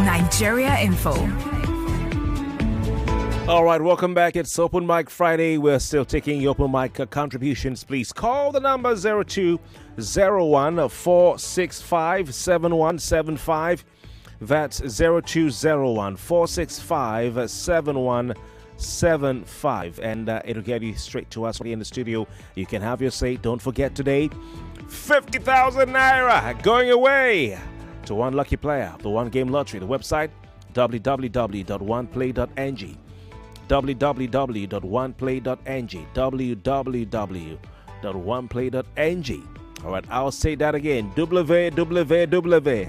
Nigeria Info. All right, welcome back. It's Open Mic Friday. We're still taking your Open Mic contributions. Please call the number 0201 465 7175. That's 0201 465 7175. And it'll get you straight to us in the studio. You can have your say. Don't forget today, 50,000 Naira going away to one lucky player. The One Game Lottery. The website, www.oneplay.ng. www.oneplay.ng. www.oneplay.ng. All right, I'll say that again. www.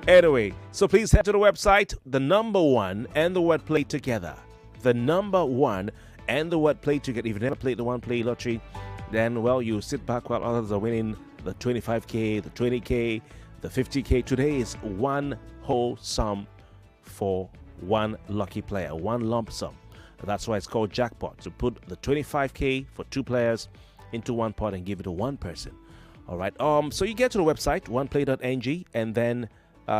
Anyway, so please head to the website, the number one and the word play together. The number one and the word play together. If you've never played the One Play Lottery, then, well, you sit back while others are winning the 25K, the 20K, the 50K. Today is one whole sum for one lucky player, one lump sum. That's why it's called jackpot, to put the 25K for two players into one pot and give it to one person. All right. So you get to the website, oneplay.ng, and then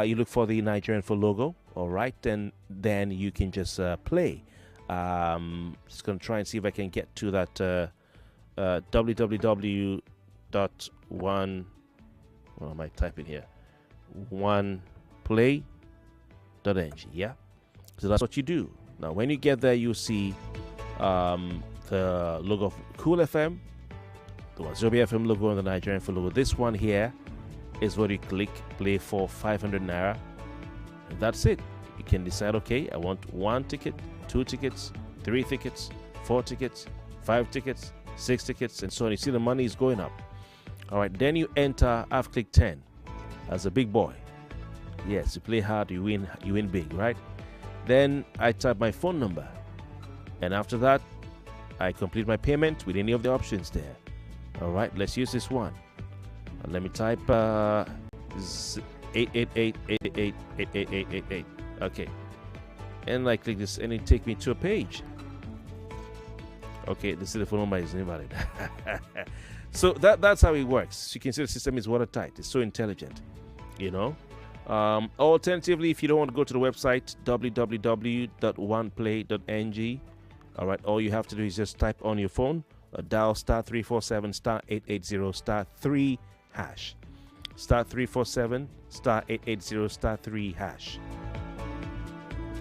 you look for the Nigerian for logo. All right. And then you can just play. Just going to try and see if I can get to that www.one. What am I typing here? Oneplay.ng. Yeah. So that's what you do. Now, when you get there, you'll see the logo of Cool FM, the Wazobia FM logo, and the Nigerian for logo. This one here is what you click, play for 500 Naira. And that's it. You can decide, okay, I want 1 ticket, 2 tickets, 3 tickets, 4 tickets, 5 tickets, 6 tickets, and so on. You see the money is going up. All right, then you enter, I've clicked 10 as a big boy. Yes, you play hard, you win big, right? Then I type my phone number, and after that, I complete my payment with any of the options there. All right, let's use this one. Let me type 888-888-888-888. Okay, and I click this, and it takes me to a page. Okay, the phone number is invalid. So that's how it works. You can see the system is watertight. It's so intelligent, you know. Alternatively, if you don't want to go to the website, www.oneplay.ng. All right, all you have to do is just type on your phone, dial star 347 star 880 star 3 hash. Star 347 star 880 star 3 hash.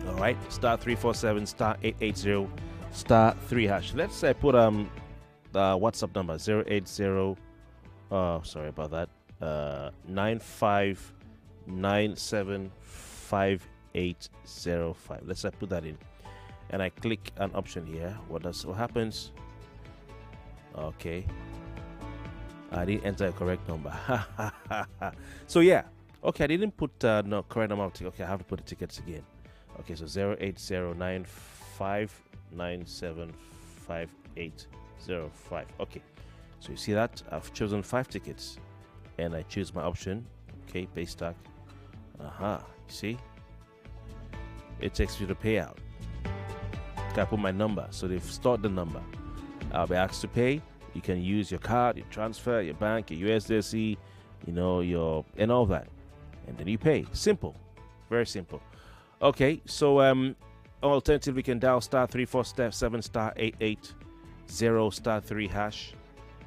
All right, star 347 star 880 star 3 hash. Let's put the WhatsApp number 080. Sorry about that. 95975805. Let's put that in, and I click an option here. What happens? Okay, I didn't enter a correct number. So yeah, okay, I didn't put no correct number. Okay, I have to put the tickets again. Okay, so 08095975805. Okay, so you see that I've chosen 5 tickets, and I choose my option. Okay, pay stack. You see, it takes you to payout. Okay, I put my number, so they've stored the number. I'll be asked to pay. You can use your card, your transfer, your bank, your USDC, and all that, and then you pay. Simple, very simple. Okay, so alternatively, we can dial star 347 star 880 star 3 hash,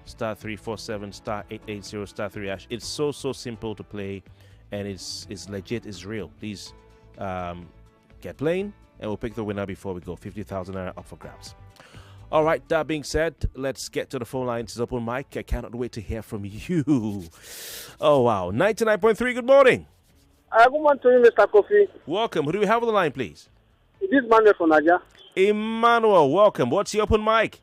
star 347 star 880 star 3 hash. It's so simple to play, and it's legit, it's real. Please get playing, and we'll pick the winner before we go. 50,000 Naira up for grabs. All right, that being said, let's get to the phone lines. It's Open Mic. I cannot wait to hear from you. Oh, wow. 99.3, good morning. Good morning to you, Mr. Kofi. Welcome. Who do we have on the line, please? This is Manuel from Nigeria. Emmanuel, welcome. What's your Open Mic?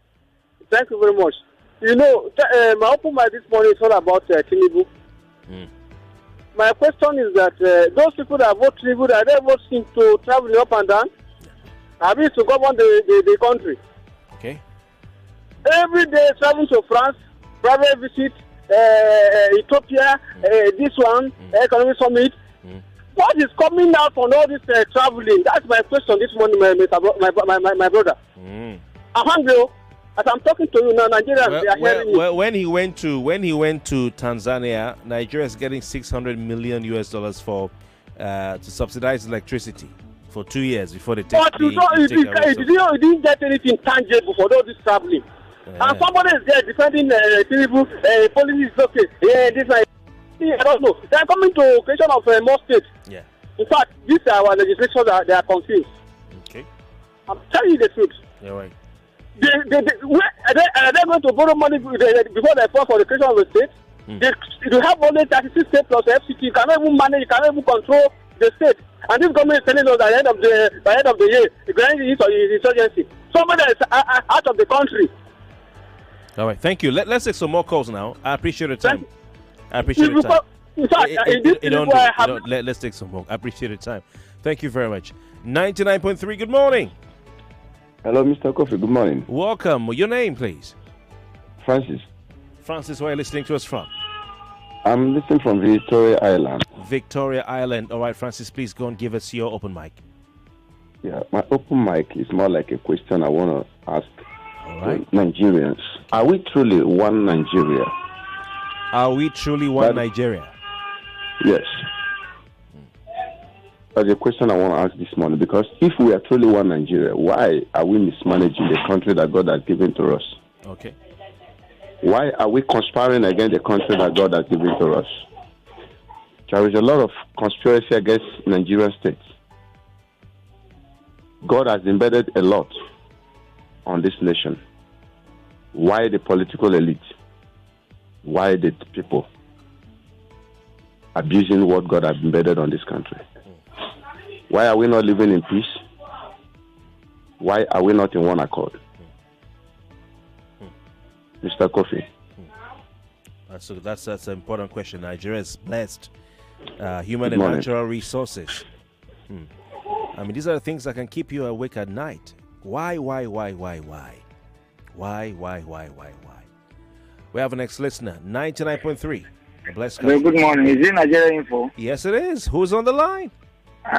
Thank you very much. My Open Mic this morning is all about Tinubu. My question is that those people that vote Tinubu, are they voting to travel up and down? Have you to govern the country? Okay. Every day traveling to France, private visit, Ethiopia, this one, economic summit. What is coming out from all this traveling? That's my question this morning, my brother. Alhamdulillah, as I'm talking to you now, Nigerians, they are hearing me. When he went to Tanzania, Nigeria is getting $600 million for to subsidize electricity for 2 years before they take. But you didn't get anything tangible for all this traveling. And somebody is there defending Tinubu policy is okay. Yeah, this I don't know. They are coming to creation of more states. Yeah. In fact, these are our legislatures that they are confused. Okay. I'm telling you the truth. Yeah, right. Are they going to borrow money before they fall for the creation of the state? They have only 36 states plus FCT. You cannot even manage, you cannot even control the state. And this government is telling us that by the end of the year, the grand insurgency. Somebody is out of the country. All right, thank you. Let's take some more calls now. I appreciate the time. I appreciate the time. In fact, let's take some more. I appreciate the time. Thank you very much. 99.3, good morning. Hello, Mr. Kofi. Good morning. Welcome. Your name, please? Francis. Francis, where are you listening to us from? I'm listening from Victoria Island. Victoria Island. All right, Francis, please go and give us your open mic. Yeah, my open mic is more like a question I want to ask Nigerians. Are we truly one Nigeria? Are we truly one Nigeria? Yes. That's a question I want to ask this morning, because if we are truly one Nigeria, why are we mismanaging the country that God has given to us? Okay. Why are we conspiring against the country that God has given to us? There is a lot of conspiracy against Nigerian states. God has embedded a lot on this nation. Why the political elite? Why the people abusing what God has embedded on this country? Why are we not living in peace? Why are we not in one accord? Mr. Kofi. That's an important question. Nigeria is blessed. Human and natural resources. I mean, these are the things that can keep you awake at night. Why? Why? We have an ex-listener, 99.3. Blessed country. Good morning. Is it Nigeria Info? Yes, it is. Who's on the line?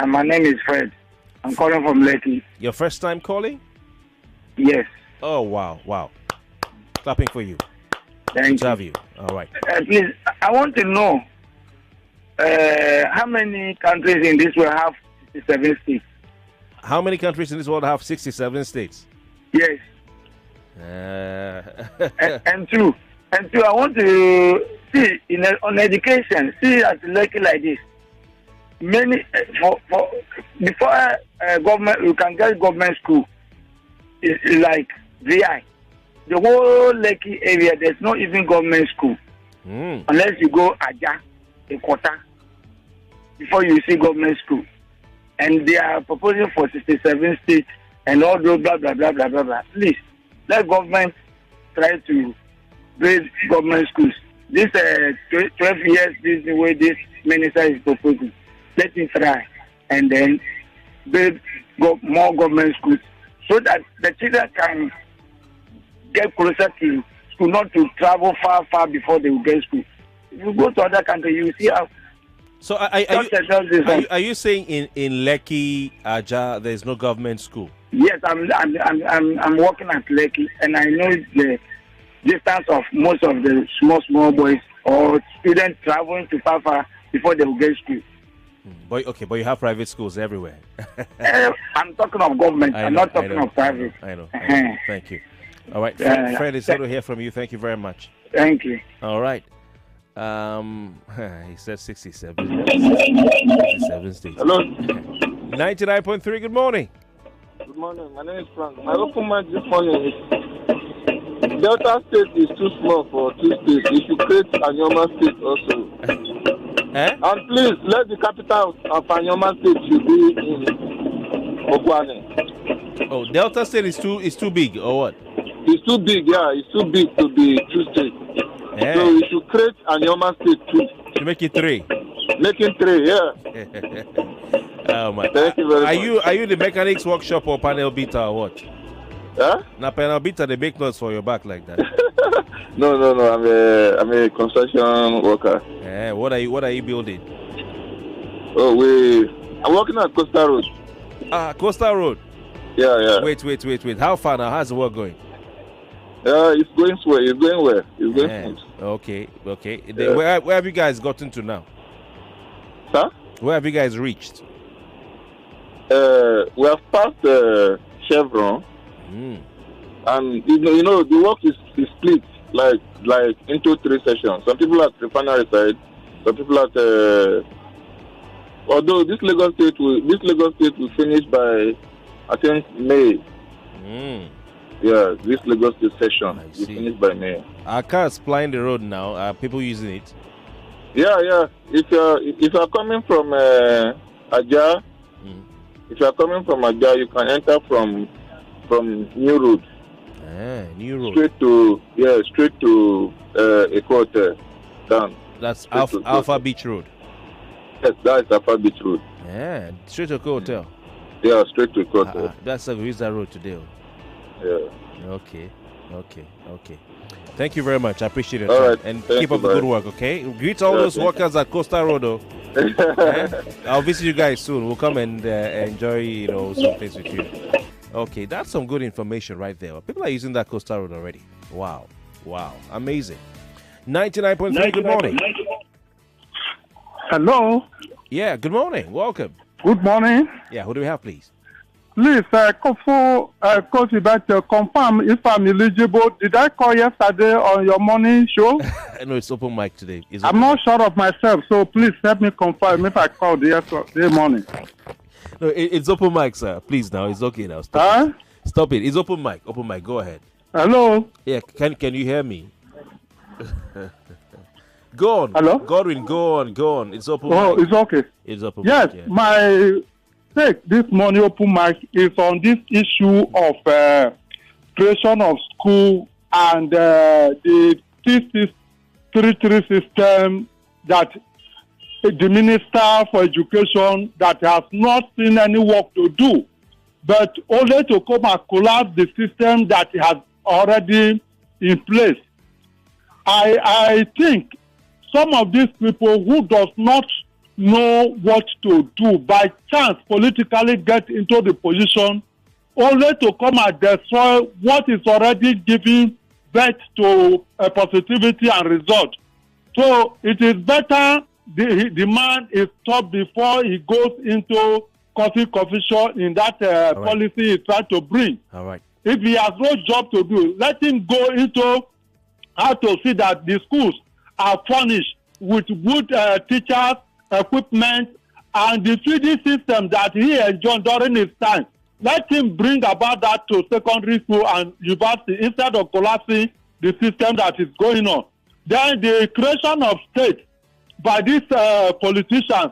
My name is Fred. I'm calling from Lekki. Your first time calling? Yes. Oh, wow. Clapping for you. Thank you. Have you. All right. Please, I want to know how many countries in this world have 67 states? How many countries in this world have 67 states? Yes. And two, I want to see on education, see at Lekki like this. Many before government, you can get government school. It's like VI. The whole Lekki area, there's not even government school unless you go Aja, a quarter, before you see government school. And they are proposing for 67 states and all those blah blah blah blah blah blah. Please, let government try to build government schools. This 12 years, this is the way this minister is proposing. Let him try and then build more government schools so that the children can get closer to school, not to travel far before they will get school. If you go to other countries, you see how. So are you saying in Lekki, Aja, there is no government school? Yes, I'm working at Lekki, and I know the distance of most of the small boys or students traveling to far before they will get school. But you have private schools everywhere. I'm talking of government. I'm not talking of private. I know. Thank you. All right, Fred, it's good to hear from you. Thank you very much. Thank you. All right. He said 67. 67 states. Hello. 99.3. Good morning. Good morning. My name is Frank. My open mic this morning is Delta State is too small for two states. If you create Anyoma State also. And please let the capital of Anyoma State should be in Okwane. Oh, Delta State is too big, or what? It's too big, yeah. It's too big to be two states. Yeah. So you should create Anyoma State too. To make it 3. Make it 3, yeah. Oh my! Thank you very much. Are you the mechanics workshop or panel beater or what? Huh? Now panel beater they make notes for your back like that. No. I'm a construction worker. Yeah. What are you building? I'm working at Coastal Road. Coastal Road. Yeah. Wait. How far now? How's the work going? It's going well. It's going well. It's going smooth. Okay. Yeah. Where have you guys gotten to now? Huh? Where have you guys reached? We have passed Chevron, and you know the work is split like into 3 sessions. Some people at refinery side, some people at although this Lagos state will finish by I think May. Yeah, this Lagos state session will finish by May. Are cars plying the road now? Are people using it? Yeah. If you're coming from Ajah, if you are coming from Ajah, you can enter from New Road. New Road. Straight to Eco Hotel. Down. That's Alpha Beach Road. Yes, that is Alpha Beach Road. Yeah, straight to Eco Hotel. Yeah, straight to Eco Hotel. That's how we use that road today. Yeah. Okay. Thank you very much. I appreciate it. All right. And keep up the good work, okay? Greet all those workers at Coastal Road. I'll visit you guys soon. We'll come and enjoy, some place with you. Okay, that's some good information right there. People are using that Coastal Road already. Wow. Amazing. 99.3, good morning. Hello. Yeah, good morning. Welcome. Good morning. Yeah, who do we have, please? Please, Kofi Bartels, confirm if I'm eligible. Did I call yesterday on your morning show? No, it's open mic today. I'm not sure of myself, so please help me confirm if I called yesterday morning. No, it's open mic, sir. Please now, it's okay now. Stop it. It's open mic. Open mic. Go ahead. Hello. Yeah, can you hear me? Go on. Hello. Godwin, go on. It's open mic. Oh, it's okay. It's open yes, mic. Yes, my take this morning open mic is on this issue of creation of school and the 3 system that the Minister for Education that has not seen any work to do, but only to come and collapse the system that has already in place. I think some of these people who does not know what to do by chance politically get into the position only to come and destroy what is already giving birth to a positivity and result. So it is better the man is stopped before he goes into coffee shop in that policy he tried to bring. All right. If he has no job to do, let him go into how to see that the schools are furnished with good teachers, equipment, and the feeding system that he enjoyed during his time. Let him bring about that to secondary school and university instead of collapsing the system that is going on. Then the creation of state by these politicians,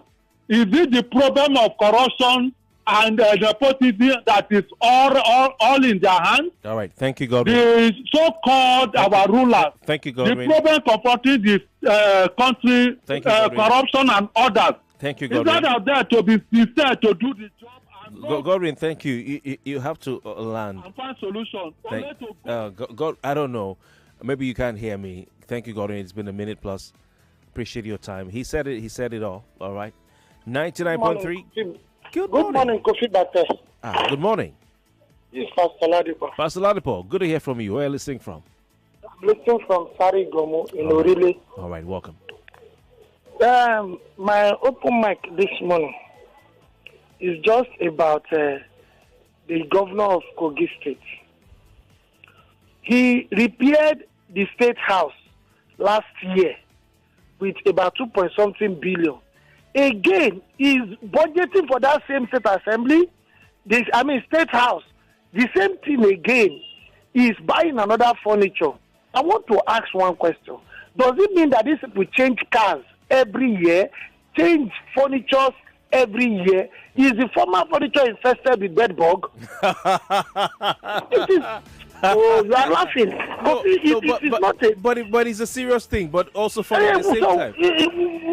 is it the problem of corruption and nepotism that is all in their hands? All right. Thank you, Godwin. The so-called our rulers. Thank you, Godwin. The problem confronting this country, corruption and others. Thank you, Godwin. Instead of that to be sincere to do the job. Godwin, thank you. You have to land. And find solution. God, I don't know. Maybe you can't hear me. Thank you, Godwin. It's been a minute plus. Appreciate your time. He said it. He said it all. All right. 99.3. Good morning, Kofi Bartels. Good morning. It's Pastor Ladipo. Pastor Ladipo, good to hear from you. Where are you listening from? I'm listening from Sari Gomo in Orile. All right, welcome. My open mic this morning is just about the governor of Kogi State. He repaired the state house last year with about 2.something billion. Again, he's budgeting for that same state assembly, state house. The same thing again. He's buying another furniture. I want to ask one question. Does it mean that these people change cars every year, change furniture every year? Is the former furniture infested with bed bug? It is. Oh, you are laughing. But it's a serious thing, but also funny at the same time.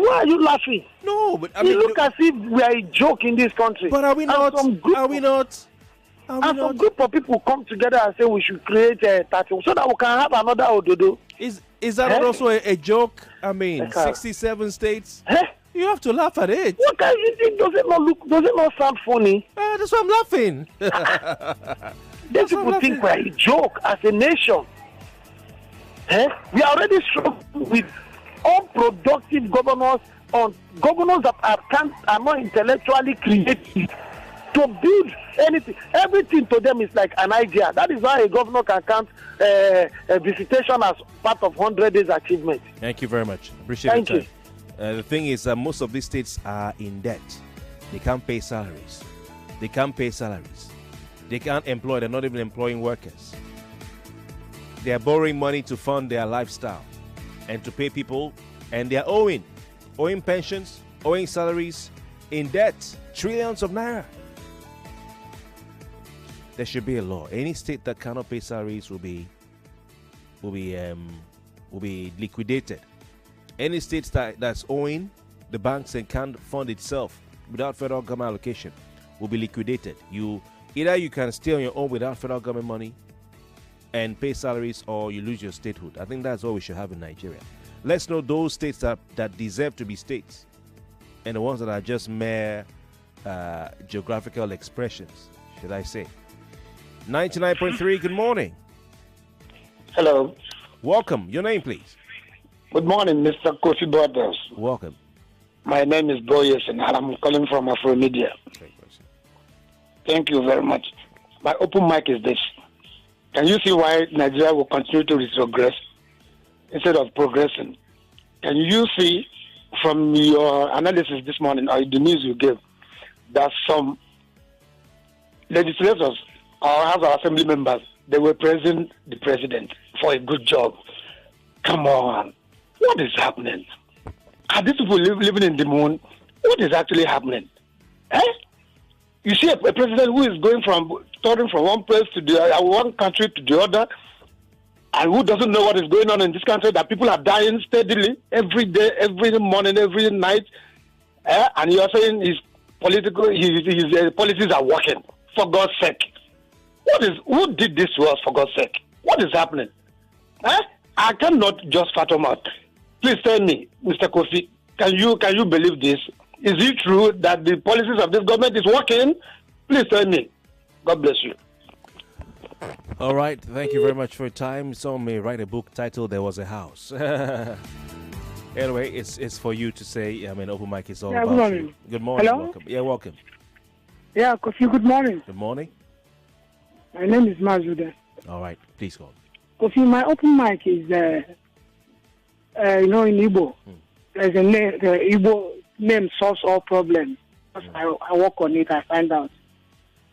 Why are you laughing? No, but I mean, mean, look as if we are a joke in this country. But are we not? Some group of people come together and say we should create a tattoo so that we can have another Ododo. Is that also a joke? I mean, 67 states. You have to laugh at it. What can you think? Does it not sound funny? That's why I'm laughing. These people think we're a joke as a nation. We are already struggling with unproductive governors on governors that are not intellectually creative to build anything. Everything to them is like an idea. That is why a governor can count a visitation as part of 100 days achievement. Thank you very much. Appreciate Thank your time. The thing is, most of these states are in debt. They can't pay salaries. They can't employ. They're not even employing workers. They are borrowing money to fund their lifestyle and to pay people, and they're owing pensions, owing salaries, in debt, trillions of naira. There should be a law. Any state that cannot pay salaries will be liquidated. Any state that's owing the banks and can't fund itself without federal government allocation will be liquidated. Either you can stay on your own without federal government money and pay salaries, or you lose your statehood. I think that's all we should have in Nigeria. Let's know those states that deserve to be states and the ones that are just mere geographical expressions, should I say. 99.3, good morning. Hello. Welcome. Your name, please. Good morning, Mr. Kofi Bartels. Welcome. My name is Boyes, and I'm calling from Afro Media. Thank you very much. My open mic is this. Can you see why Nigeria will continue to retrogress instead of progressing? Can you see from your analysis this morning, or the news you gave, that some legislators or House of Assembly members, they were praising the president for a good job? Come on. What is happening? Are these people living in the moon? What is actually happening? You see a president who is touring from one place to one country to the other, and who doesn't know what is going on in this country, that people are dying steadily every day, every morning, every night, and you are saying his policies are working, for God's sake. Who did this to us, for God's sake? What is happening? I cannot just fathom out. Please tell me, Mr. Kofi, can you believe this? Is it true that the policies of this government is working? Please tell me. God bless you. All right. Thank you very much for your time. Someone may write a book titled "There Was a House." Anyway, it's for you to say. I mean, open mic is all about good morning. you. Good morning. Hello? Welcome. Yeah, welcome. Yeah, Kofi, good morning. Good morning. My name is Mazuda. All right. Please go. Kofi, my open mic is, in Igbo. There's a name, the Igbo name solves all problems. I work on it, I find out.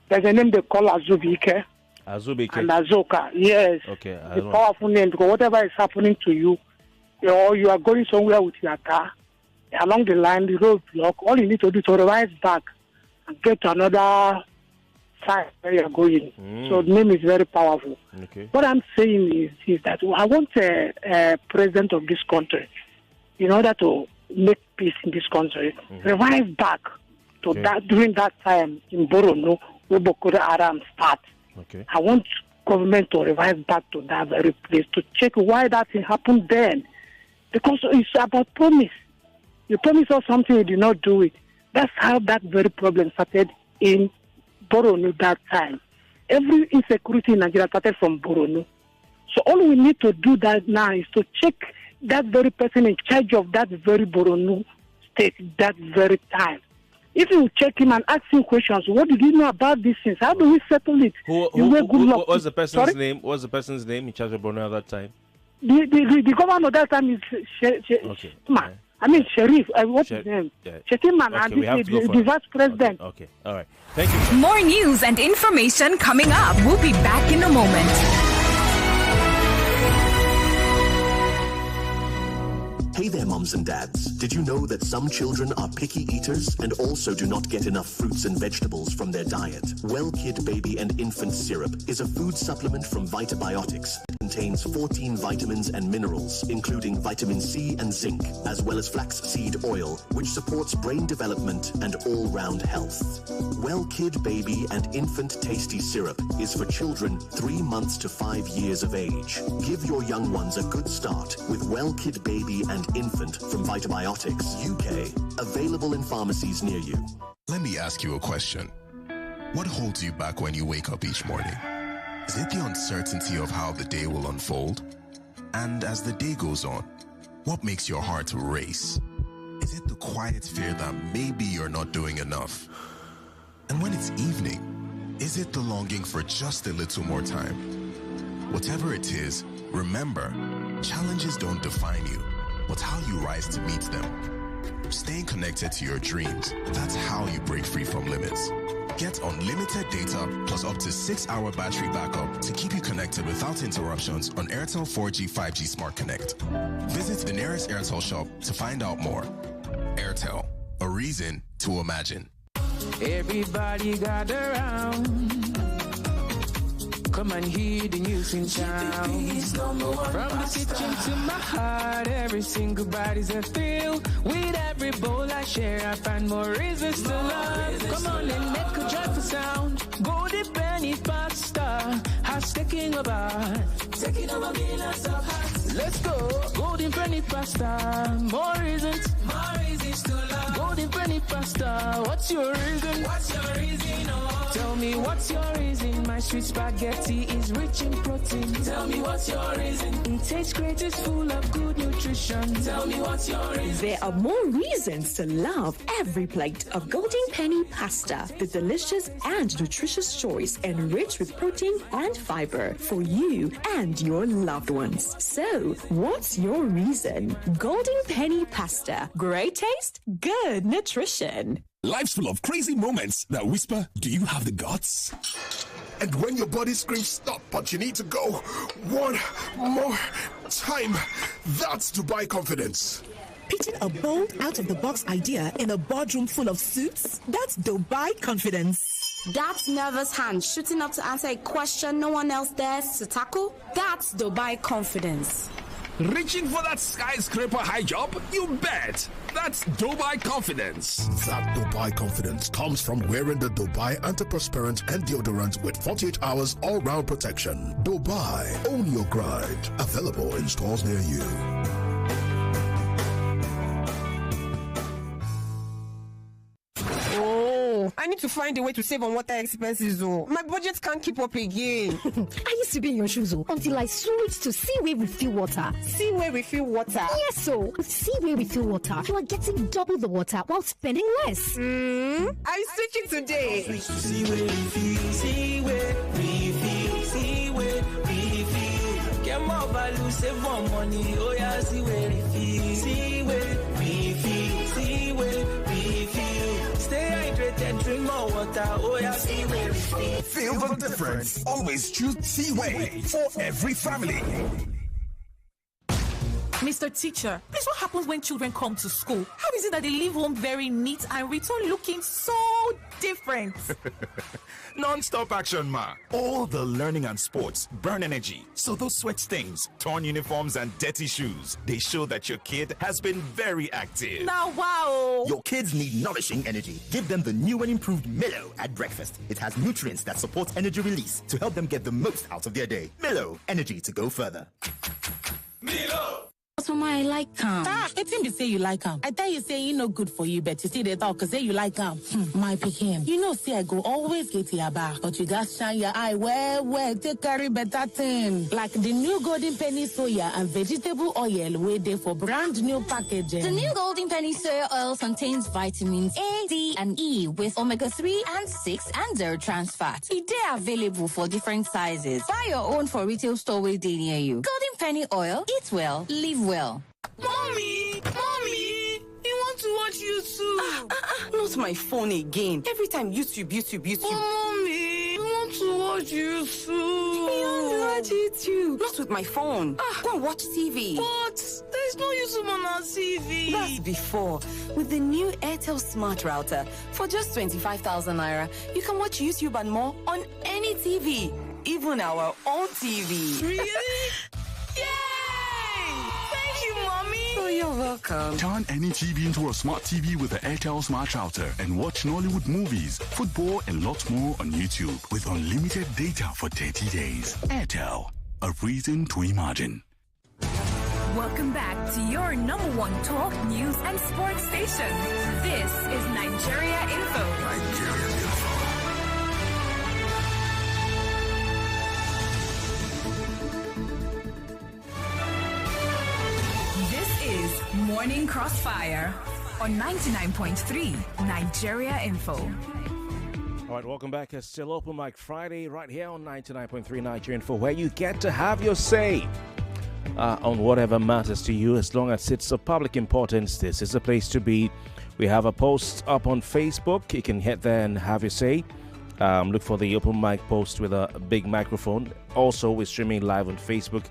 There's a name they call Azubike. Azubike. And Azoka, yes. Okay. It's a powerful name, because whatever is happening to you, or you are going somewhere with your car, along the line, the road block, all you need to do is to reverse back and get to another side where you are going. So the name is very powerful. Okay. What I'm saying is that I want a president of this country, in order to make peace in this country, revive back to that during that time in Borno, where Boko Haram start. Okay. I want government to revive back to that very place to check why that thing happened then, because it's about promise. You promise us something, you did not do it. That's how that very problem started in Borno that time. Every insecurity in Nigeria started from Borno. So all we need to do that now is to check that very person in charge of that very Borno state that very time. If you check him and ask him questions, what did you know about these things? How do we settle it? What was the person's name? What was the person's name in charge of Borno at that time? The governor that time is okay. I mean, Sheriff. What's his name? Chetiman, and the vice president. Okay. All right. Thank you. More news and information coming up. We'll be back in a moment. Hey there, moms and dads. Did you know that some children are picky eaters and also do not get enough fruits and vegetables from their diet? Well Kid Baby and Infant Syrup is a food supplement from Vitabiotics. It contains 14 vitamins and minerals, including vitamin C and zinc, as well as flaxseed oil, which supports brain development and all-round health. Well Kid Baby and Infant Tasty Syrup is for children 3 months to 5 years of age. Give your young ones a good start with Well Kid Baby and Infant from Vitabiotics UK, available in pharmacies near you. Let me ask you a question. What holds you back when you wake up each morning? Is it the uncertainty of how the day will unfold? And as the day goes on, what makes your heart race? Is it the quiet fear that maybe you're not doing enough? And when it's evening, is it the longing for just a little more time? Whatever it is, remember, challenges don't define you, but how you rise to meet them. Staying connected to your dreams, that's how you break free from limits. Get unlimited data plus up to 6-hour battery backup to keep you connected without interruptions on Airtel 4G 5G Smart Connect. Visit the nearest Airtel shop to find out more. Airtel, a reason to imagine. Everybody gather round. Come and hear the news in town. From the kitchen to my heart, every single body's a thrill. With every bowl I share, I find more reasons to love. Come on and make a joyful sound. Golden penny pasta has taken over millions of hearts. Let's go. Golden penny pasta, more reasons to love. Golden penny pasta, what's your reason? What's your reason? Oh. Tell me what's your reason? My sweet spaghetti is rich in protein. Tell me what's your reason? It tastes great, it's full of good nutrition. Tell me what's your reason? There are more reasons to love every plate of Golden Penny pasta, the delicious and nutritious choice enriched with protein and fiber for you and your loved ones. So, what's your reason? Golden Penny pasta. Great taste, good nutrition. Life's full of crazy moments that whisper, do you have the guts? And when your body screams stop, but you need to go one more time, that's Dubai confidence. Pitching a bold, out-of-the-box idea in a boardroom full of suits? That's Dubai confidence. That's nervous hands shooting up to answer a question no one else dares to tackle? That's Dubai confidence. Reaching for that skyscraper high jump? You bet! That's Dubai confidence. That Dubai confidence comes from wearing the Dubai antiperspirant and deodorant with 48 hours all-round protection. Dubai, own your grind. Available in stores near you. I need to find a way to save on water expenses. My budget can't keep up again. I used to be in your shoes until I switched to Seaway Refill Water. Seaway Refill Water? Yes, so with Seaway Refill Water, you are getting double the water while spending less. I'm switching today. Switch to Seaway Refill. Seaway Refill. Seaway Refill. Get more value, save more money. Oh yeah, Seaway Refill. Seaway Refill. Seaway Refill. Stay hydrated, drink more water. Oh yeah, Seaway Refill. Feel the difference. Always choose Seaway for every family. Mr. Teacher, please, what happens when children come to school? How is it that they leave home very neat and return looking so different? Non-stop action, ma. All the learning and sports burn energy. So those sweat stains, torn uniforms, and dirty shoes, they show that your kid has been very active. Now, wow. Your kids need nourishing energy. Give them the new and improved Milo at breakfast. It has nutrients that support energy release to help them get the most out of their day. Milo, energy to go further. Milo! So I like him. It's him to say you like him. I tell you, say he no good for you, but you see they talk because say you like him. My picking. You know, see I go always get your back, but you got shine your eye where take carry better thing. Like the new Golden Penny soya and vegetable oil where they for brand new packaging. The new Golden Penny soya oil contains vitamins A, D, and E with omega-3 and 6 and 0 trans fat. They are available for different sizes. Buy your own for retail store where they near you. Golden Penny oil. Eat well, live well. Mommy, you want to watch YouTube? Not my phone again. Every time YouTube. Oh, Mommy, you want to watch YouTube? You want to watch YouTube? Not with my phone. Go and watch TV. But there's no YouTube on our TV. That's before. With the new Airtel Smart Router, for just 25,000 naira, you can watch YouTube and more on any TV, even our own TV. Really? Yay! Thank you, Mommy. Oh, you're welcome. Turn any TV into a smart TV with the Airtel Smart Router and watch Nollywood movies, football, and lots more on YouTube with unlimited data for 30 days. Airtel, a reason to imagine. Welcome back to your number one talk, news, and sports station. This is Nigeria Info. This is Morning Crossfire on 99.3 Nigeria Info. All right, welcome back. It's still Open Mic Friday right here on 99.3 Nigeria Info, where you get to have your say on whatever matters to you, as long as it's of public importance. This is a place to be. We have a post up on Facebook. You can head there and have your say. Look for the Open Mic post with a big microphone. Also, we're streaming live on Facebook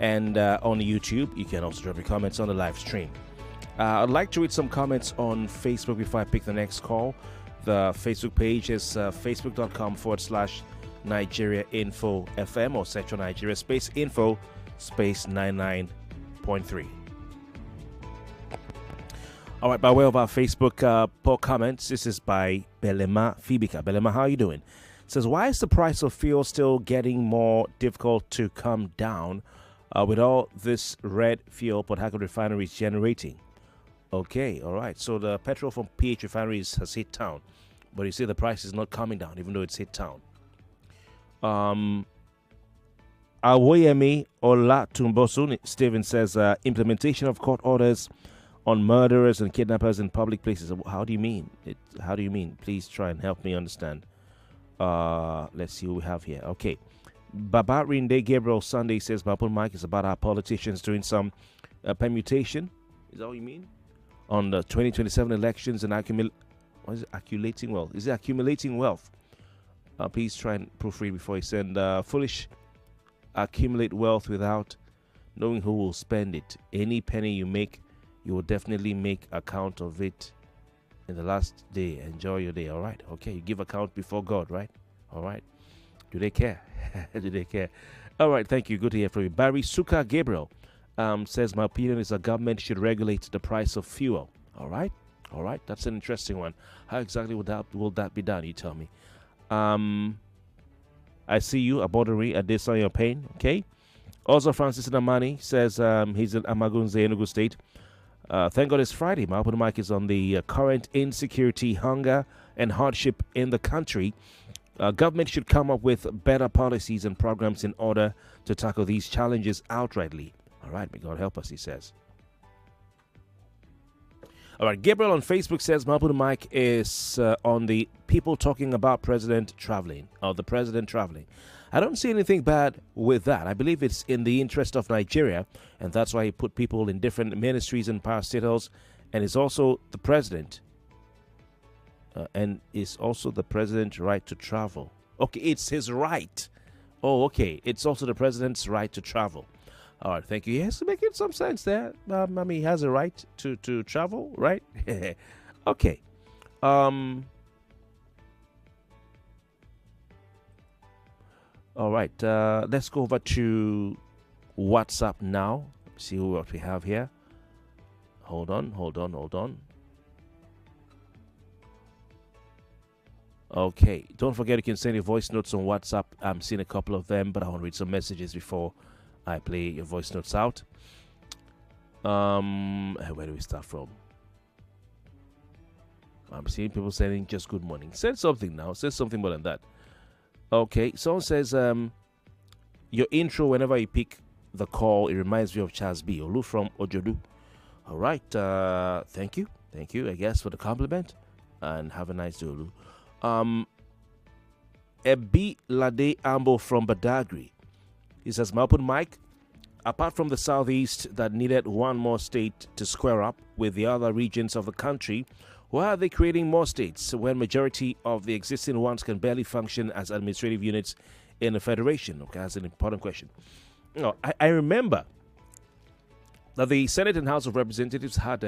and on YouTube. You can also drop your comments on the live stream. I'd like to read some comments on Facebook before I pick the next call. The Facebook page is facebook.com/Nigeria Info FM, or search on Nigeria space info space 99.3. All right, by way of our Facebook poll comments, this is by Belema Fibika. Belema, how are you doing? It says, why is the price of fuel still getting more difficult to come down with all this red fuel Port Harcourt refinery is generating? Okay, all right. So the petrol from PH refineries has hit town, but you see the price is not coming down, even though it's hit town. Awoyemi Olatumbosun Steven says, implementation of court orders on murderers and kidnappers in public places. How do you mean? How do you mean? Please try and help me understand. Let's see who we have here. Okay. Baba Rinde Gabriel Sunday says, Open Mic is about our politicians doing some permutation. Is that what you mean? On the 2027 elections and accumulating wealth. Is it accumulating wealth? Please try and proofread before you send. Foolish accumulate wealth without knowing who will spend it. Any penny you make, you will definitely make account of it in the last day. Enjoy your day. All right. Okay. You give account before God, right? All right. Do they care? Do they care? All right. Thank you. Good to hear from you. Barry Suka Gabriel says, my opinion is the government should regulate the price of fuel. All right. All right. That's an interesting one. How exactly will that be done? You tell me. I see you, Abodari, at this on your pain. Okay. Also, Francis Namani says he's in Amagunze, Enugu State. Thank God it's Friday. My open mic is on the current insecurity, hunger, and hardship in the country. Government should come up with better policies and programs in order to tackle these challenges outrightly. All right, may God help us, he says. All right, Gabriel on Facebook says, my open mic is on the people talking about president traveling, or the president traveling. I don't see anything bad with that. I believe it's in the interest of Nigeria, and that's why he put people in different ministries and parastatals, and is also the president. And is also the president's right to travel. Okay, it's his right. Oh, okay. It's also the president's right to travel. All right, thank you. Yes, making some sense there. I mean, he has a right to travel, right? Okay. All right, let's go over to WhatsApp now. See what we have here. Hold on. Okay, don't forget you can send your voice notes on WhatsApp. I'm seeing a couple of them, but I want to read some messages before I play your voice notes out. Where do we start from? I'm seeing people saying just good morning. Say something now. Say something more than that. Okay, someone says, your intro, whenever you pick the call, it reminds me of Charles B. Olu from Ojodu. All right, thank you, I guess, for the compliment, and have a nice day, Olu. Ebi Lade Ambo from Badagry. He says, my open mic, apart from the southeast that needed one more state to square up with the other regions of the country, why are they creating more states when majority of the existing ones can barely function as administrative units in a federation? Okay, that's an important question. I remember that the Senate and House of Representatives had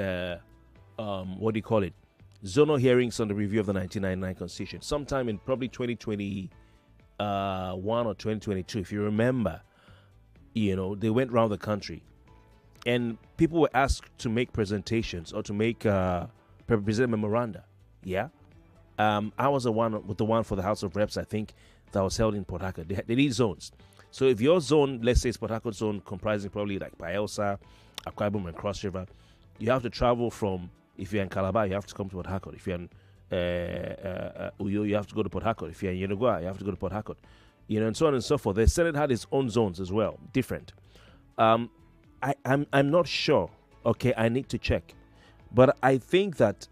zonal hearings on the review of the 1999 Constitution sometime in probably 2021 or 2022. If you remember, they went around the country and people were asked to make presentations or to make present memoranda. Yeah. I was the one for the House of Reps, I think, that was held in Port Harcourt. They need zones. So if your zone, let's say it's Port Harcourt zone, comprising probably like Bielsa, Akwa Ibom, and Cross River, you have to travel from, if you're in Calabar, you have to come to Port Harcourt. If you're in Uyo, you have to go to Port Harcourt. If you're in Yenagoa, you have to go to Port Harcourt. And so on and so forth. The Senate had its own zones as well, different. I'm not sure. Okay, I need to check. But I think that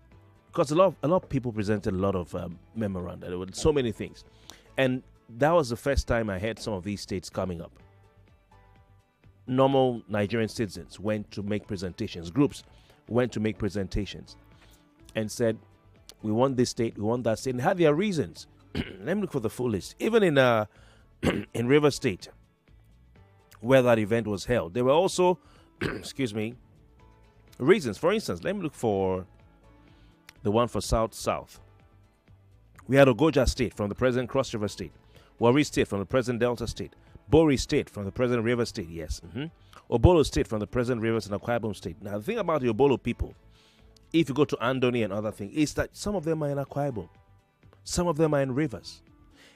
because a lot of people presented a lot of memoranda, there were so many things, and that was the first time I heard some of these states coming up. Normal Nigerian citizens went to make presentations. Groups went to make presentations and said, we want this state, we want that state, and had their reasons. Let me look for the full list. Even in in River State, where that event was held, there were also, excuse me, reasons. For instance, let me look for the one for South. We had Ogoja State from the present Cross River State, Warri State from the present Delta State, Bori State from the present River State, yes. Obolo State from the present Rivers and Akwa Ibom State. Now, the thing about the Obolo people, if you go to Andoni and other things, is that some of them are in Akwa Ibom. Some of them are in Rivers.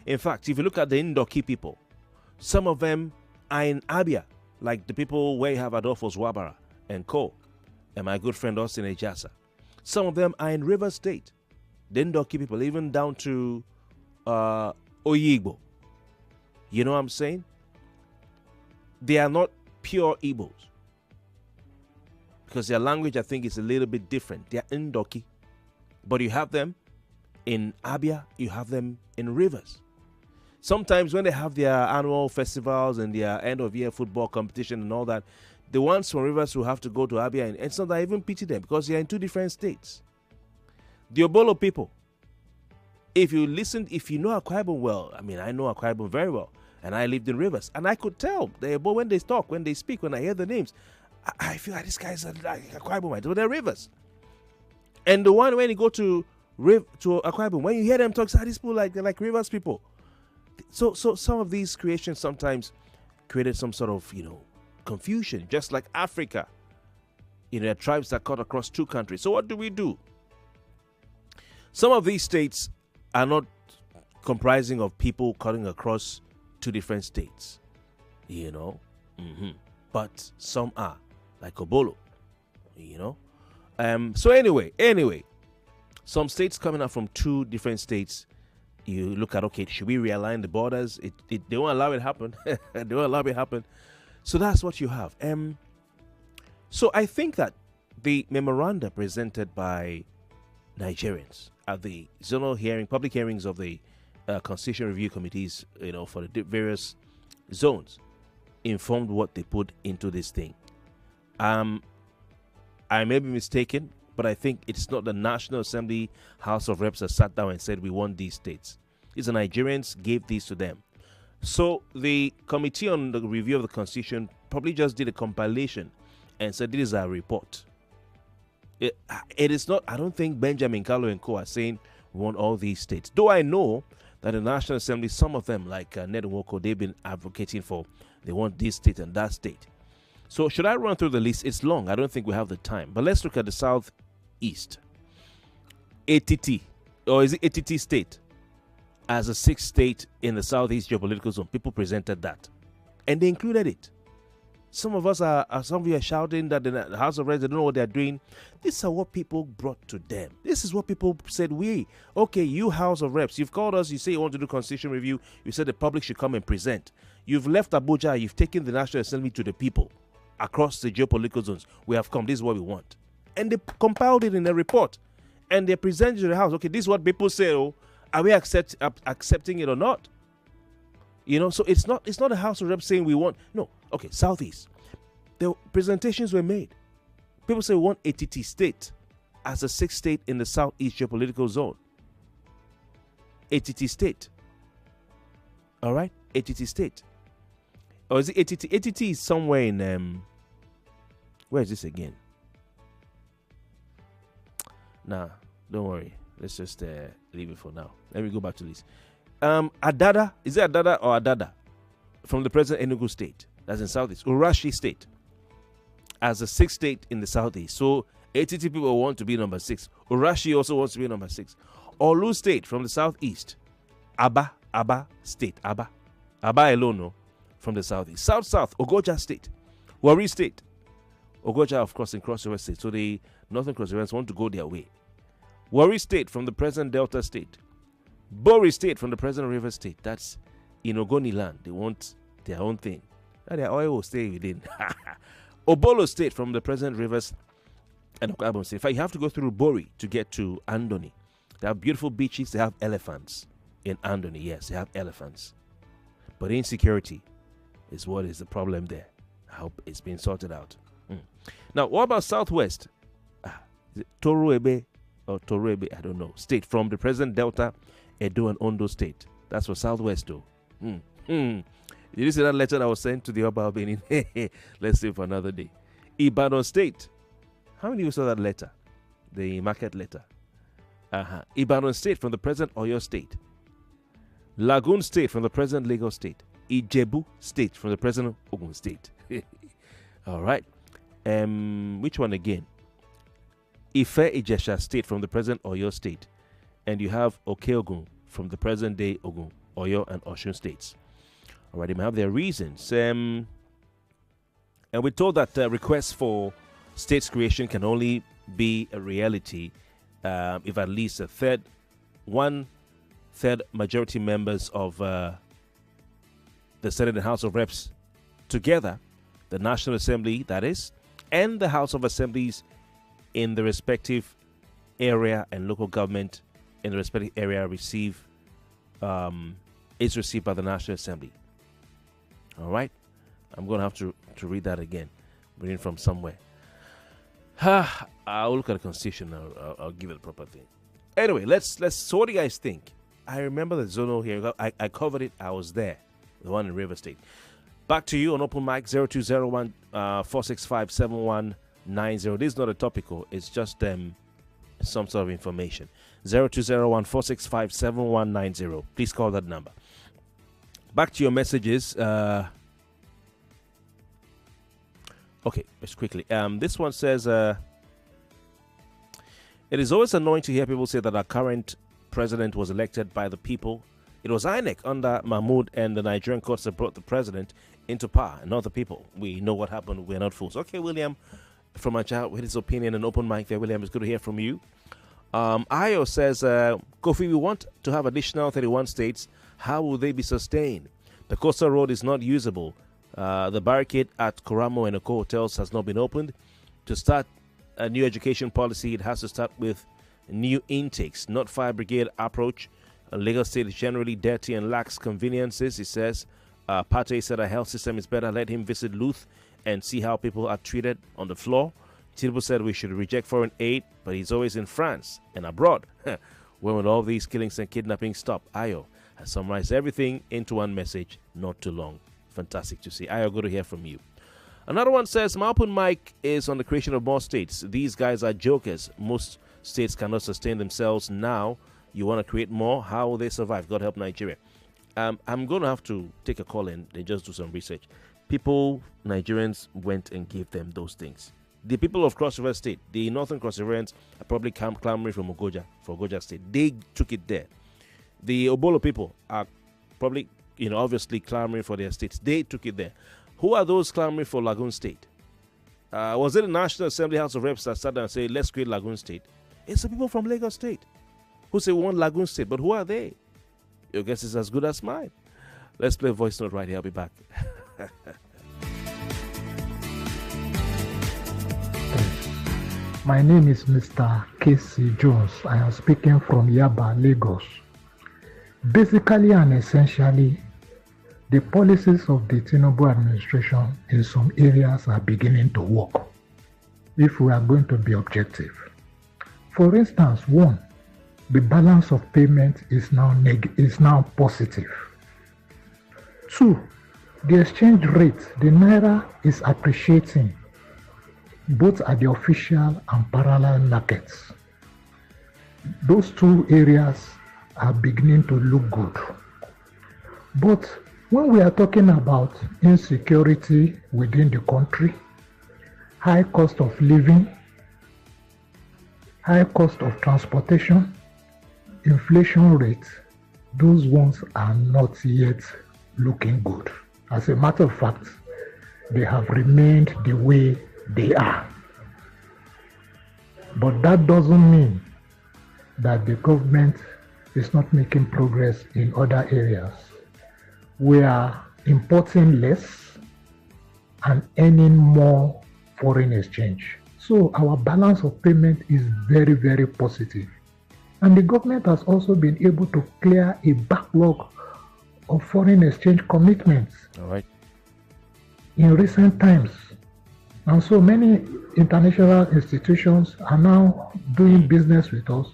In fact, if you look at the Ndoki people, some of them are in Abia, like the people where you have Adolphus Wabara and Co. and my good friend Austin Ejasa. Some of them are in River State. The Ndoki people, even down to Oyigbo. You know what I'm saying? They are not pure Igbos. Because their language, I think, is a little bit different. They are Ndoki. But you have them in Abia, you have them in Rivers. Sometimes when they have their annual festivals and their end-of-year football competition and all that, the ones from Rivers will have to go to Abia, and sometimes I even pity them because they are in two different states. The Obolo people, if you know Akwa Ibom well, I mean, I know Akwa Ibom very well, and I lived in Rivers, and I could tell the Obo when they talk, when they speak, when I hear the names, I feel like these guys are like Akwa Ibom, but they're Rivers. And the one when you go to Akwa Ibom, when you hear them talk, these people they're like Rivers people. So some of these creations sometimes created some sort of, confusion, just like Africa. There are tribes that cut across two countries. So what do? Some of these states are not comprising of people cutting across two different states, But some are, like Obolo, So anyway, some states coming up from two different states. You look at, okay, should we realign the borders? They won't allow it happen. They won't allow it happen. So that's what you have. So I think that the memoranda presented by Nigerians at the zonal public hearings of the Constitution Review Committees, for the various zones, informed what they put into this thing. I may be mistaken, but I think it's not the National Assembly House of Reps that sat down and said we want these states. It's the Nigerians gave these to them. So the Committee on the Review of the Constitution probably just did a compilation and said this is our report. It is not, I don't think Benjamin Kalu and Co. are saying we want all these states. Though I know that the National Assembly, some of them like Ned Nwoko, they've been advocating for, they want this state and that state. So should I run through the list? It's long. I don't think we have the time. But let's look at the Southeast. ATT, or is it ATT state? As a sixth state in the Southeast geopolitical zone. People presented that. And they included it. Some of you are shouting that the House of Reps, they don't know what they're doing. These are what people brought to them. This is what people said, okay, you House of Reps, you've called us, you say you want to do constitution review, you said the public should come and present. You've left Abuja, you've taken the National Assembly to the people across the geopolitical zones. We have come, this is what we want. And they compiled it in a report. And they presented to the House, okay, this is what people say, are we accepting it or not? So it's not the House of Reps saying we want. No. Okay, Southeast. The presentations were made. People say we want ATT state as a sixth state in the Southeast geopolitical zone. ATT state. All right? ATT state. Or is it ATT? ATT is somewhere in... where is this again? Nah, don't worry. Let's just leave it for now. Let me go back to this. Adada, is it Adada or Adada? From the present Enugu state, that's in Southeast. Urashi state, as a sixth state in the Southeast. So ATT people want to be number 6. Urashi also wants to be number 6. Olu state from the Southeast. Aba state. Aba alone, from the Southeast. South, Ogoja state. Warri state. Ogoja, of course, in Cross River state. So the Northern Cross Rivers want to go their way. Warri state from the present Delta state. Bori state from the present River state. That's in Ogoni land. They want their own thing. Now their oil will stay within. Obolo state from the present Rivers and Okwa Ibom State. In fact, you have to go through Bori to get to Andoni. They have beautiful beaches. They have elephants in Andoni. Yes, they have elephants. But insecurity is what is the problem there. I hope it's been sorted out. Now, what about Southwest? Toruebe or Toruebe, I don't know. State from the present Delta, Edo and Ondo State. That's for Southwest, though. Did you see that letter I was sent to the Oba Benin? Let's see for another day. Ibadan State. How many of you saw that letter? The market letter. Ibadan State from the present Oyo State. Lagoon State from the present Lagos State. Ijebu State from the present Ogun State. All right. Which one again? Ife Ijesha State from the present Oyo State. And you have Okeogun from the present day Ogun, Oyo, and Osun states. All right, they may have their reasons. And we're told that requests for states creation can only be a reality if at least one-third majority members of the Senate and House of Reps together, the National Assembly, that is, and the House of Assemblies in the respective area and local government in the respective area is received by the National Assembly. All right, I'm going to have to read that again, reading from somewhere. I'll look at the Constitution. I'll give it a proper thing. Anyway, let's. So, what do you guys think? I remember the zonal here. I covered it. I was there, the one in River State. Back to you on open mic 0201 465 7190. This is not a topical. It's just some sort of information. 0201 465 7190. Please call that number. Back to your messages. Okay, just quickly. This one says, it is always annoying to hear people say that our current president was elected by the people. It was INEC under Mahmoud and the Nigerian courts that brought the president into power, and not the people. We know what happened. We're not fools. Okay, William, from my child, with his opinion and open mic there. William, it's good to hear from you. Ayo says, Kofi, we want to have additional 31 states. How will they be sustained? The coastal road is not usable. The barricade at Koramo and Oko hotels has not been opened. To start a new education policy, it has to start with new intakes, not fire brigade approach. Lagos State is generally dirty and lacks conveniences. He says, Pate said a health system is better. Let him visit Luth and see how people are treated on the floor. Tinubu said we should reject foreign aid, but he's always in France and abroad. When will all these killings and kidnapping stop? Ayo has summarized everything into one message, not too long. Fantastic to see. Ayo, good to hear from you. Another one says, my open mic is on the creation of more states. These guys are jokers. Most states cannot sustain themselves now. You want to create more? How will they survive? God help Nigeria. I'm going to have to take a call and just do some research. People, Nigerians, went and gave them those things. The people of Cross River State, the Northern Cross Riverians, are probably clamoring from Ogoja, for Ogoja State. They took it there. The Obolo people are probably, obviously clamoring for their states. They took it there. Who are those clamoring for Lagoon State? Was it the National Assembly House of Reps that sat down and said, let's create Lagoon State? It's the people from Lagos State who say we want Lagoon State. But who are they? Your guess is as good as mine. Let's play a voice note right here. I'll be back. My name is Mr. Casey Jones. I am speaking from Yaba, Lagos. Basically and essentially, the policies of the Tinubu administration in some areas are beginning to work, if we are going to be objective. For instance, one, the balance of payment is now positive. Two, the exchange rate, the Naira is appreciating both at the official and parallel markets. Those two areas are beginning to look good. But when we are talking about insecurity within the country, high cost of living, high cost of transportation, inflation rate, those ones are not yet looking good. As a matter of fact, they have remained the way they are. But that doesn't mean that the government is not making progress in other areas. We are importing less and earning more foreign exchange. So our balance of payment is very, very positive. And the government has also been able to clear a backlog of foreign exchange commitments All right. in recent times. And so many international institutions are now doing business with us,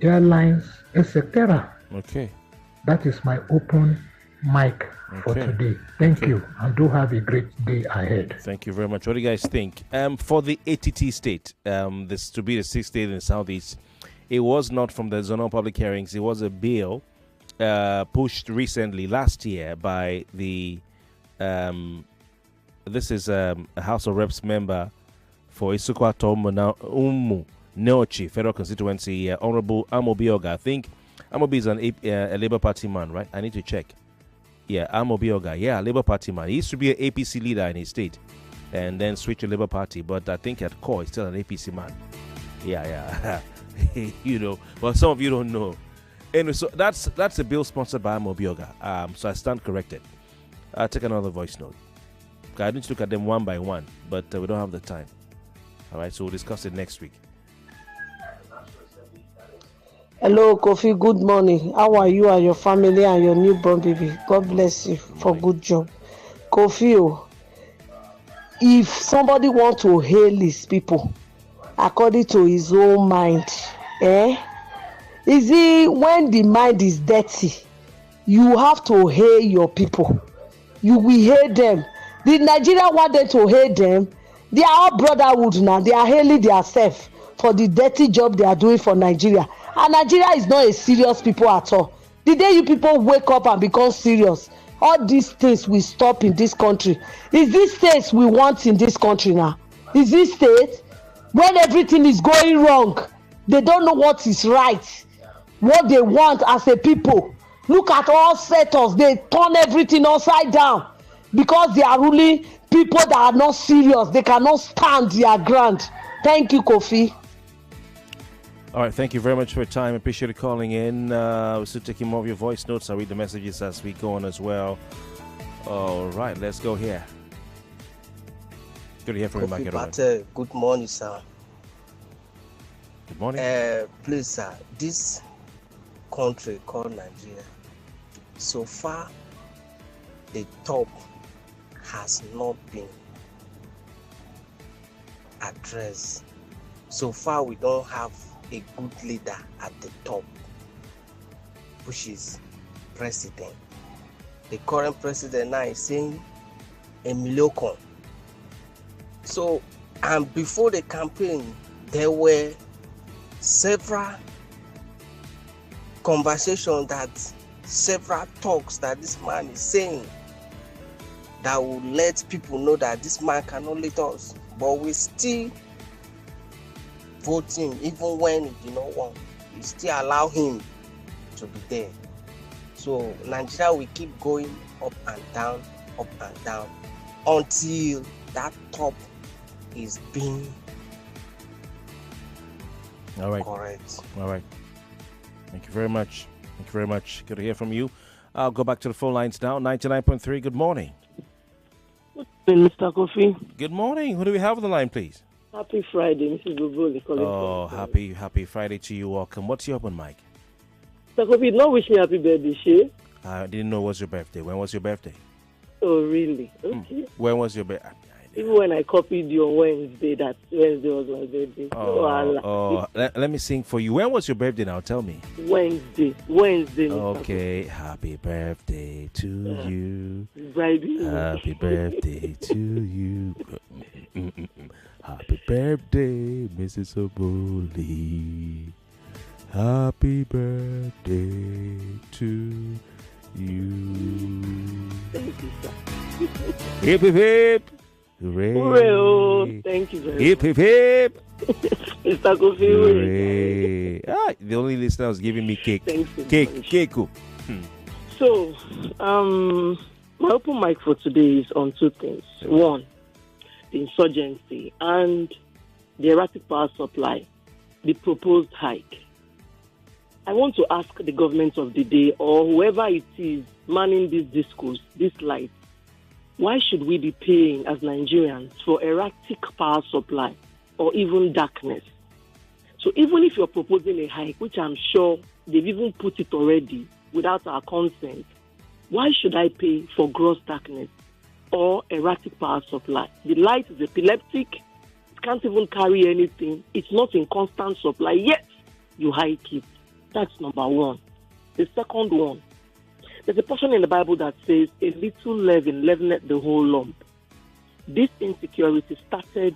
airlines, etc. Okay. That is my open mic for Okay. today. Thank Okay. you, and do have a great day ahead. Thank you very much. What do you guys think? For the ATT state, this to be the sixth state in the southeast, it was not from the zonal public hearings. It was a bill pushed recently last year by the this is a House of Reps member for Isukwato Umu Neochi Federal Constituency, Honorable Amobi Oga. I think Amobi is a Labour Party man, right? I need to check. Yeah, Amobi Oga. Yeah, Labour Party man. He used to be an APC leader in his state and then switched to Labour Party, but I think at core he's still an APC man. Yeah. You know, well, some of you don't know. Anyway, so that's a bill sponsored by Amobi Oga. So I stand corrected. I'll take another voice note. I need to look at them one by one, but we don't have the time. All right, so we'll discuss it next week. Hello, Kofi. Good morning. How are you and your family and your newborn baby? God bless you for good job. Kofi, if somebody want to hail his people according to his own mind, is it when the mind is dirty, you have to hail your people. You will hail them. The Nigerian want them to hail them. They are all brotherhood now. They are hailing themselves for the dirty job they are doing for Nigeria. And Nigeria is not a serious people at all. The day you people wake up and become serious, all these things will stop in this country. Is this state we want in this country now? Is this state when everything is going wrong? They don't know what is right, what they want as a people. Look at all sectors. They turn everything upside down because they are really people that are not serious. They cannot stand their ground. Thank you, Kofi. All right, thank you very much for your time. Appreciate you calling in. We're still taking more of your voice notes. I'll read the messages as we go on as well. All right, let's go here. Good to hear from you, Mike. Kofi Bartels, good morning, sir. Good morning. Please, sir, this country called Nigeria, so far, the top has not been addressed. So far, we don't have a good leader at the top, which is president. The current president now is saying Emiliokon. So, and before the campaign, there were several conversations several talks that this man is saying that will let people know that this man cannot lead us. But we still vote him, even when he did not want. We still allow him to be there. So Nigeria will keep going up and down until that top is being correct. All right. Thank you very much. Good to hear from you. I'll go back to the phone lines now. 99.3, good morning. Mr. Kofi. Good morning. Who do we have on the line, please? Happy Friday, Mrs. Goboli. Oh, happy Friday to you. Welcome. What's your open mic? Mr. Kofi, don't wish me happy birthday, she? I didn't know it was your birthday. When was your birthday? Oh, really? Okay. When was your birthday? Even when I copied you on Wednesday, that Wednesday was my birthday. Let me sing for you. When was your birthday now? Tell me. Wednesday. Okay. Happy birthday to you. Baby. Happy birthday to you. Happy birthday, Mrs. Oboli. Happy birthday to you. Thank you, sir. Hip, hip, hip. Hooray. Hooray. Thank you very much. Hip, hip, hip. Mr. Kofi. Hooray. The only listener was giving me cake. Thanks so Cake. So, my open mic for today is on two things. One, the insurgency and the erratic power supply, the proposed hike. I want to ask the government of the day or whoever it is manning this discourse, this light, why should we be paying as Nigerians for erratic power supply or even darkness. So even if you're proposing a hike, which I'm sure they've even put it already without our consent, why should I pay for gross darkness or erratic power supply? The light is epileptic, it can't even carry anything, it's not in constant supply, yet you hike it. That's number one. The second one, there's a portion in the Bible that says, a little leaven leaveneth the whole lump. This insecurity started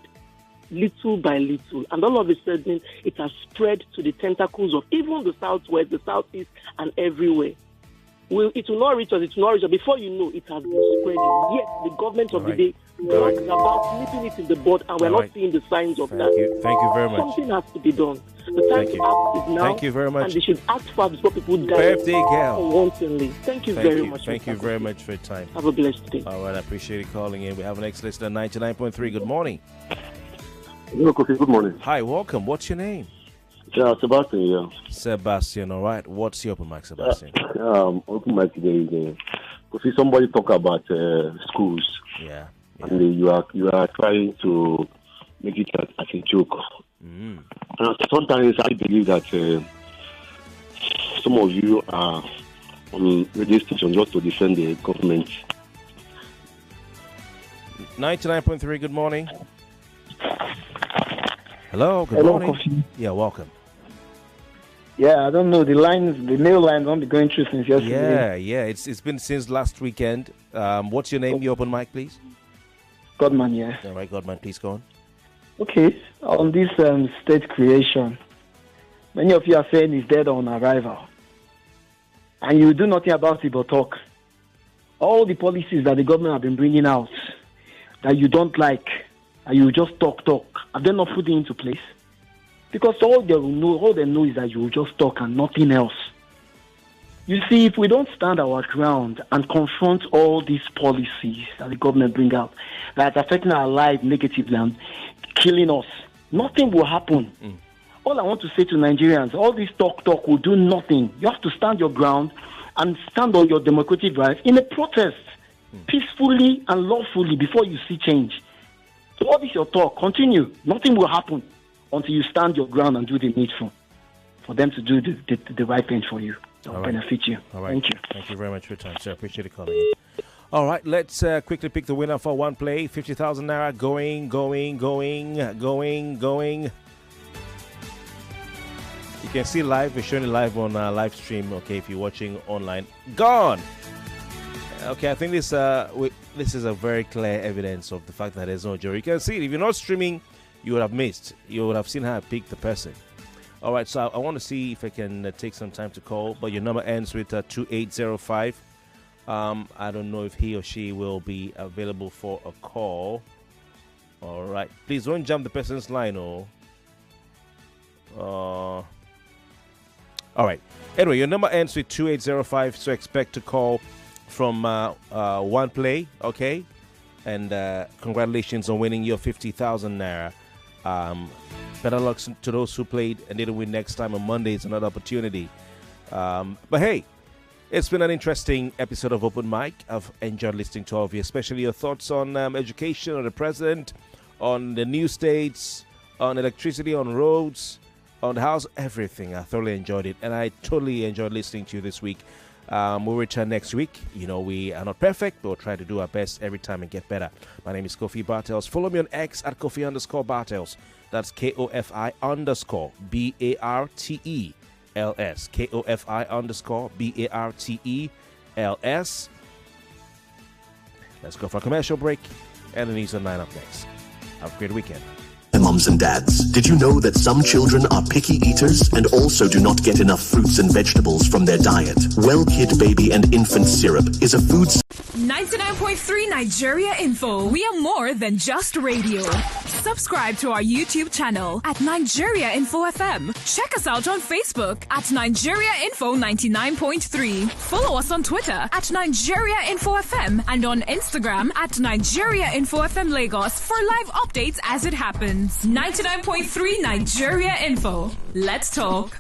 little by little, and all of a sudden it has spread to the tentacles of even the southwest, the southeast, and everywhere. It will not reach us, it will not reach us. Before you know, it has been spreading. Yes, the government of the day talks about nipping it in the bud, and we're not seeing the signs of that. Thank you very much. Something has to be done. The time to act is now. Thank you very much. And they should act fast before people die. Birthday girl. Unwantingly. Thank you very much. Thank you very much for your time. Have a blessed day. All right, I appreciate you calling in. We have an next listener, 99.3. Good morning. Hello, Kofi. Good morning. Hi, welcome. What's your name? Yeah, Sebastian. Yeah. Sebastian. All right. What's your open mic, Sebastian? Open mic today. Kofi, somebody talk about schools. Yeah. And you are trying to make it as a joke. Mm. And sometimes I believe that some of you are on radio station just to defend the government. 99.3. Good morning. Hello. Good morning. Kofi. Yeah, welcome. Yeah, I don't know. The mail lines won't be going through since yesterday. Yeah. It's been since last weekend. What's your name? Your open mic, please. Godman, yeah. All right, Godman, please go on. Okay, on this state creation, many of you are saying it's dead on arrival. And you do nothing about it but talk. All the policies that the government have been bringing out that you don't like, and you just talk, have they not put it into place? Because all they know is that you will just talk and nothing else. You see, if we don't stand our ground and confront all these policies that the government bring out that are affecting our lives negatively and killing us, nothing will happen. All I want to say to Nigerians, all this talk will do nothing. You have to stand your ground and stand on your democratic rights in a protest, peacefully and lawfully before you see change. So all this your talk, continue. Nothing will happen until you stand your ground and do the needful for them to do the right thing for you. That will benefit you. All right. Thank you. Thank you very much for your time, sir. Appreciate you calling in. All right, let's quickly pick the winner for one play. 50,000 naira going. You can see live. We're showing it live on live stream. Okay, if you're watching online, gone. Okay, I think this is a very clear evidence of the fact that there's no jury. You can see it. If you're not streaming, you would have missed. You would have seen how I picked the person. All right, so I want to see if I can take some time to call, but your number ends with 2805. I don't know if he or she will be available for a call. All right, please don't jump the person's line. All right. Anyway, your number ends with 2805, so expect a call from one play, okay? And congratulations on winning your 50,000 naira. Better luck to those who played and didn't win next time. On Monday is another opportunity. But hey, it's been an interesting episode of Open Mic. I've enjoyed listening to all of you, especially your thoughts on education, on the president, on the new states, on electricity, on roads, on the house, everything. I thoroughly enjoyed it, and I totally enjoyed listening to you this week. We'll return next week. You know, we are not perfect, but we'll try to do our best every time and get better. My name is Kofi Bartels. Follow me on X at Kofi_Bartels. That's KOFI_BARTELS. KOFI_BARTELS. Let's go for a commercial break, and the news on 9 up next. Have a great weekend. Moms and dads, did you know that some children are picky eaters and also do not get enough fruits and vegetables from their diet? Well Kid Baby and Infant Syrup is a food... 99.3 Nigeria Info. We are more than just radio. Subscribe to our YouTube channel at Nigeria Info FM. Check us out on Facebook at Nigeria Info 99.3. Follow us on Twitter at Nigeria Info FM and on Instagram at Nigeria Info FM Lagos for live updates as it happens. 99.3 Nigeria Info. Let's talk.